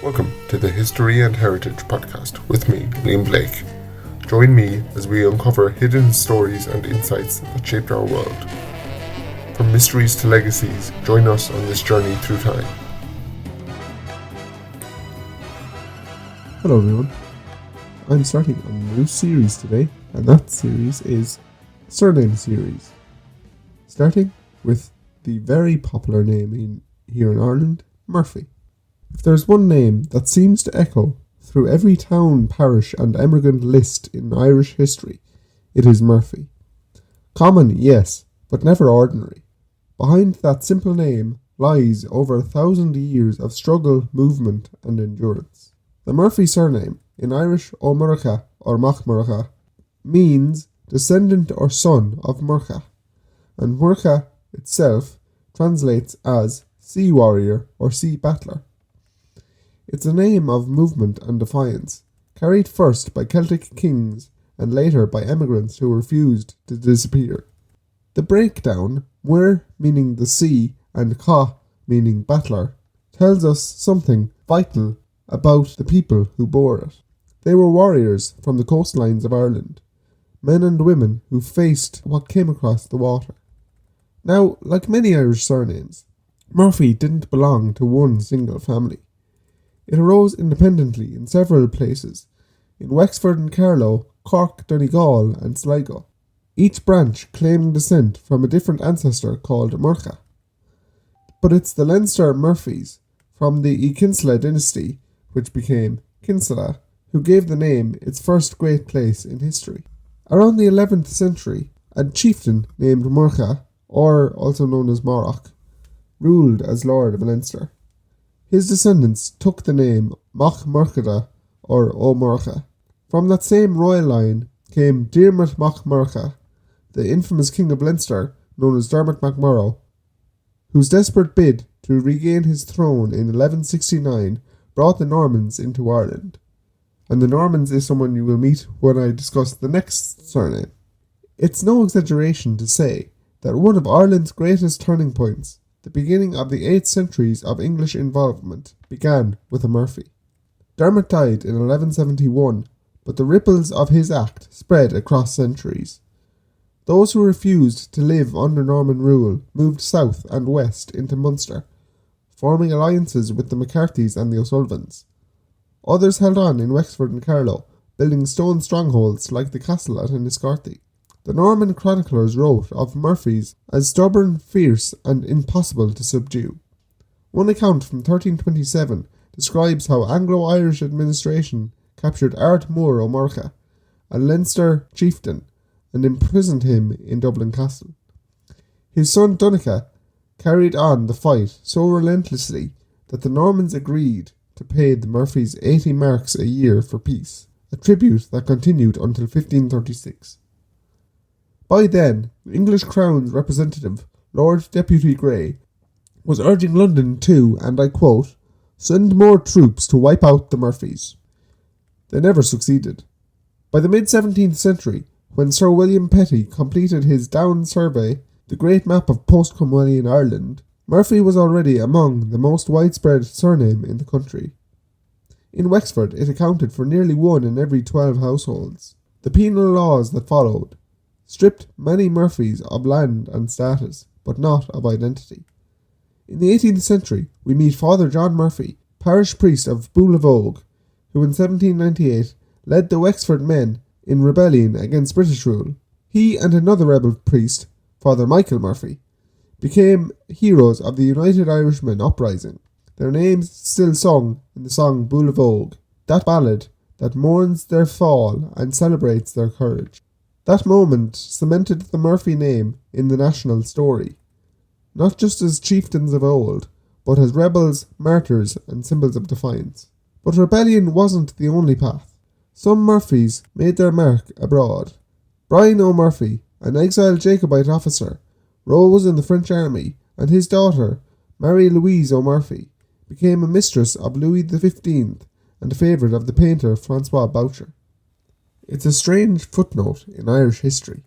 Welcome to the History and Heritage podcast with me, Liam Blake. Join me as we uncover hidden stories and insights that shaped our world. From mysteries to legacies, join us on this journey through time. Hello everyone, I'm starting a new series today, and that series is Surname Series. Starting with the very popular name here in Ireland, Murphy. If there's one name that seems to echo through every town, parish and emigrant list in Irish history, it is Murphy. Common, yes, but never ordinary. Behind that simple name lies over 1,000 years of struggle, movement and endurance. The Murphy surname, in Irish Ó Murchadha or MacMurrough, means descendant or son of Murchaidh, and Murchaidh itself translates as sea warrior or sea battler. It's a name of movement and defiance, carried first by Celtic kings and later by emigrants who refused to disappear. The breakdown, Mur meaning the sea and Cha meaning battler, tells us something vital about the people who bore it. They were warriors from the coastlines of Ireland, men and women who faced what came across the water. Now, like many Irish surnames, Murphy didn't belong to one single family. It arose independently in several places, in Wexford and Carlow, Cork, Donegal and Sligo, each branch claiming descent from a different ancestor called Murchaidh. But it's the Leinster Murphys from the Uí Cheinnselaig dynasty, which became Cheinnselaig, who gave the name its first great place in history. Around the 11th century, a chieftain named Murchaidh, or also known as Morach, ruled as Lord of Leinster. His descendants took the name Murchadha or Ó Murchadha. From that same royal line came Dermot MacMurrough, the infamous King of Leinster known as Dermot MacMurrough, whose desperate bid to regain his throne in 1169 brought the Normans into Ireland. And the Normans is someone you will meet when I discuss the next surname. It's no exaggeration to say that one of Ireland's greatest turning points, the beginning of the 8th centuries of English involvement, began with a Murphy. Dermot died in 1171, but the ripples of his act spread across centuries. Those who refused to live under Norman rule moved south and west into Munster, forming alliances with the McCarthys and the O'Sullivans. Others held on in Wexford and Carlow, building stone strongholds like the castle at Enniscorthy. The Norman chroniclers wrote of Murphys as stubborn, fierce and impossible to subdue. One account from 1327 describes how Anglo-Irish administration captured Ard Mur Ó Murchadha, a Leinster chieftain, and imprisoned him in Dublin Castle. His son Donogh carried on the fight so relentlessly that the Normans agreed to pay the Murphys 80 marks a year for peace, a tribute that continued until 1536. By then, the English Crown's representative, Lord Deputy Grey, was urging London to, and I quote, send more troops to wipe out the Murphys. They never succeeded. By the mid-17th century, when Sir William Petty completed his Down Survey, the great map of post-Cromwellian Ireland, Murphy was already among the most widespread surname in the country. In Wexford, it accounted for nearly 1 in every 12 households. The penal laws that followed stripped many Murphys of land and status, but not of identity. In the 18th century, we meet Father John Murphy, parish priest of Boolavogue, who in 1798 led the Wexford men in rebellion against British rule. He and another rebel priest, Father Michael Murphy, became heroes of the United Irishmen uprising, their names still sung in the song Boolavogue, that ballad that mourns their fall and celebrates their courage. That moment cemented the Murphy name in the national story, not just as chieftains of old, but as rebels, martyrs and symbols of defiance. But rebellion wasn't the only path. Some Murphys made their mark abroad. Brian O'Murphy, an exiled Jacobite officer, rose in the French army, and his daughter, Mary Louise O'Murphy, became a mistress of Louis XV and a favourite of the painter Francois Boucher. It's a strange footnote in Irish history,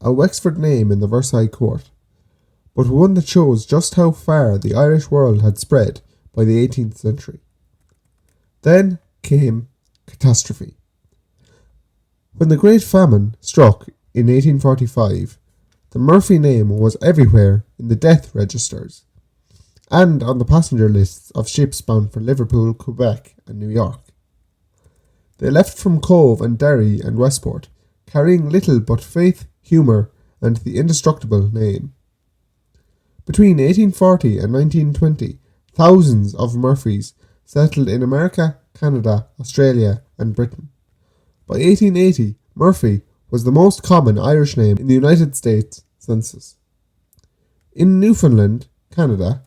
a Wexford name in the Versailles court, but one that shows just how far the Irish world had spread by the 18th century. Then came catastrophe. When the Great Famine struck in 1845, the Murphy name was everywhere in the death registers and on the passenger lists of ships bound for Liverpool, Quebec and New York. They left from Cove and Derry and Westport, carrying little but faith, humour and the indestructible name. Between 1840 and 1920, thousands of Murphys settled in America, Canada, Australia and Britain. By 1880, Murphy was the most common Irish name in the United States census. In Newfoundland, Canada,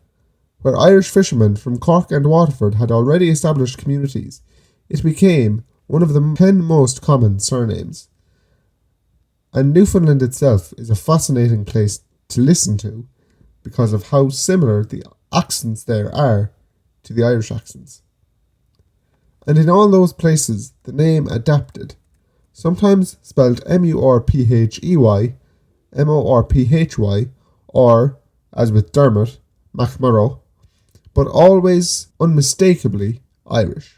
where Irish fishermen from Cork and Waterford had already established communities, it became one of the 10 most common surnames. And Newfoundland itself is a fascinating place to listen to because of how similar the accents there are to the Irish accents. And in all those places, the name adapted, sometimes spelled Murphey, Morphy, or, as with Dermot MacMurrough, but always unmistakably Irish.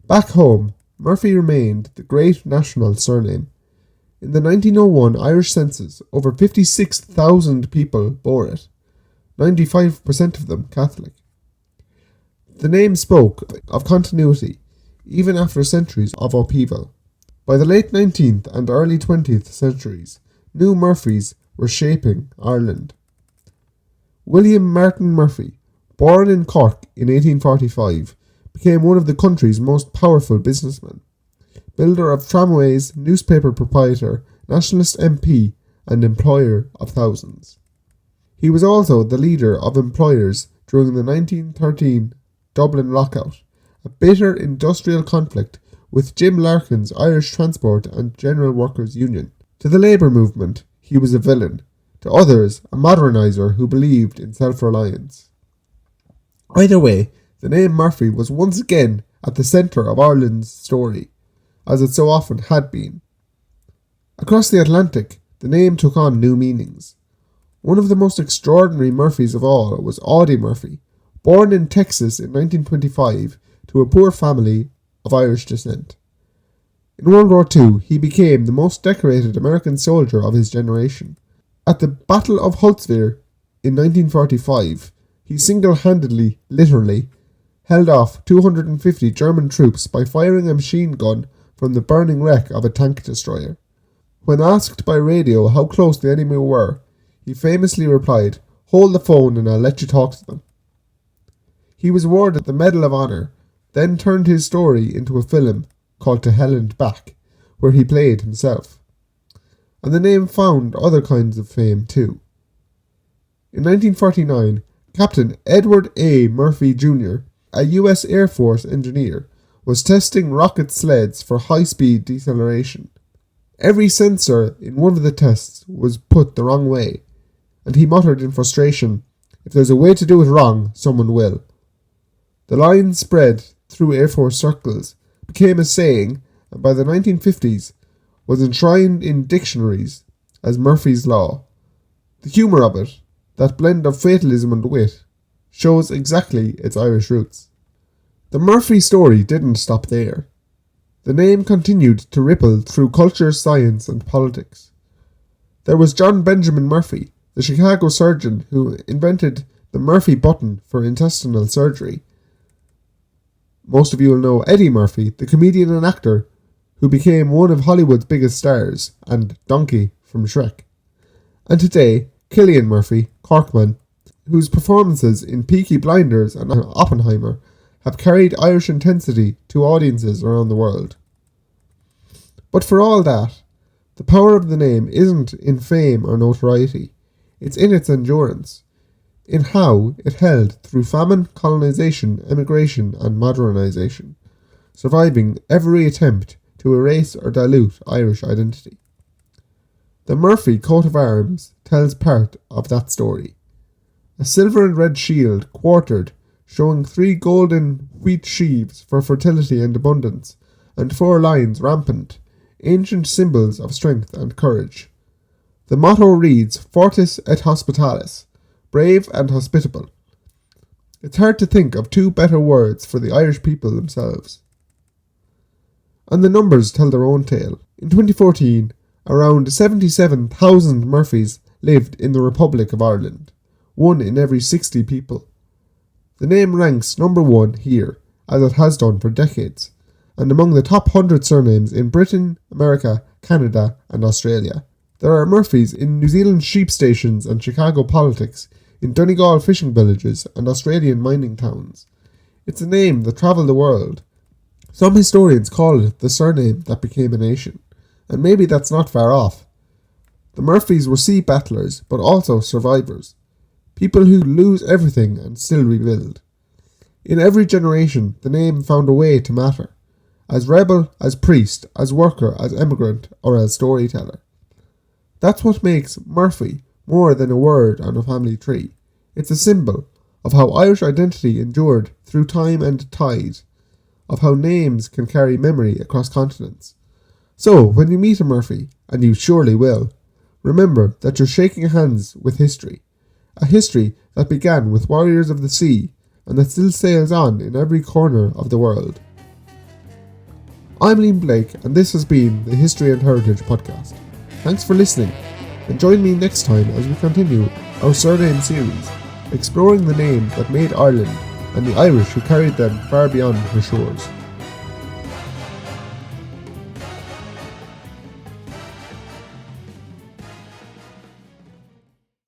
Back home, Murphy remained the great national surname. In the 1901 Irish census, over 56,000 people bore it, 95% of them Catholic. The name spoke of continuity, even after centuries of upheaval. By the late 19th and early 20th centuries, new Murphys were shaping Ireland. William Martin Murphy, born in Cork in 1845, became one of the country's most powerful businessmen. Builder of tramways, newspaper proprietor, nationalist MP, and employer of thousands. He was also the leader of employers during the 1913 Dublin lockout, a bitter industrial conflict with Jim Larkin's Irish Transport and General Workers Union. To the labour movement, he was a villain. To others, a moderniser who believed in self-reliance. Either way, the name Murphy was once again at the centre of Ireland's story, as it so often had been. Across the Atlantic, the name took on new meanings. One of the most extraordinary Murphys of all was Audie Murphy, born in Texas in 1925 to a poor family of Irish descent. In World War II, he became the most decorated American soldier of his generation. At the Battle of Holtzwihr in 1945, he single-handedly, literally, held off 250 German troops by firing a machine gun from the burning wreck of a tank destroyer. When asked by radio how close the enemy were, he famously replied, "Hold the phone and I'll let you talk to them." He was awarded the Medal of Honor, then turned his story into a film called To Hell and Back, where he played himself. And the name found other kinds of fame too. In 1949, Captain Edward A. Murphy Jr., a US Air Force engineer, was testing rocket sleds for high-speed deceleration. Every sensor in one of the tests was put the wrong way, and he muttered in frustration, "If there's a way to do it wrong, someone will." The line spread through Air Force circles, became a saying, and by the 1950s was enshrined in dictionaries as Murphy's Law. The humour of it, that blend of fatalism and wit, shows exactly its Irish roots. The Murphy story didn't stop there. The name continued to ripple through culture, science and politics. There was John Benjamin Murphy, the Chicago surgeon who invented the Murphy button for intestinal surgery. Most of you will know Eddie Murphy, the comedian and actor who became one of Hollywood's biggest stars, and Donkey from Shrek. And today, Cillian Murphy, Corkman, whose performances in Peaky Blinders and Oppenheimer have carried Irish intensity to audiences around the world. But for all that, the power of the name isn't in fame or notoriety, it's in its endurance, in how it held through famine, colonisation, emigration and modernisation, surviving every attempt to erase or dilute Irish identity. The Murphy coat of arms tells part of that story. A silver and red shield quartered, showing 3 golden wheat sheaves for fertility and abundance, and 4 lions rampant, ancient symbols of strength and courage. The motto reads, Fortis et Hospitalis, brave and hospitable. It's hard to think of two better words for the Irish people themselves. And the numbers tell their own tale. In 2014, around 77,000 Murphys lived in the Republic of Ireland, 1 in every 60 people. The name ranks number 1 here, as it has done for decades, and among the top 100 surnames in Britain, America, Canada and Australia. There are Murphys in New Zealand sheep stations and Chicago politics, in Donegal fishing villages and Australian mining towns. It's a name that travelled the world. Some historians call it the surname that became a nation, and maybe that's not far off. The Murphys were sea battlers, but also survivors. People who lose everything and still rebuild. In every generation, the name found a way to matter. As rebel, as priest, as worker, as emigrant, or as storyteller. That's what makes Murphy more than a word on a family tree. It's a symbol of how Irish identity endured through time and tide, of how names can carry memory across continents. So, when you meet a Murphy, and you surely will, remember that you're shaking hands with history. A history that began with warriors of the sea, and that still sails on in every corner of the world. I'm Liam Blake, and this has been the History and Heritage Podcast. Thanks for listening, and join me next time as we continue our surname series, exploring the names that made Ireland and the Irish who carried them far beyond her shores.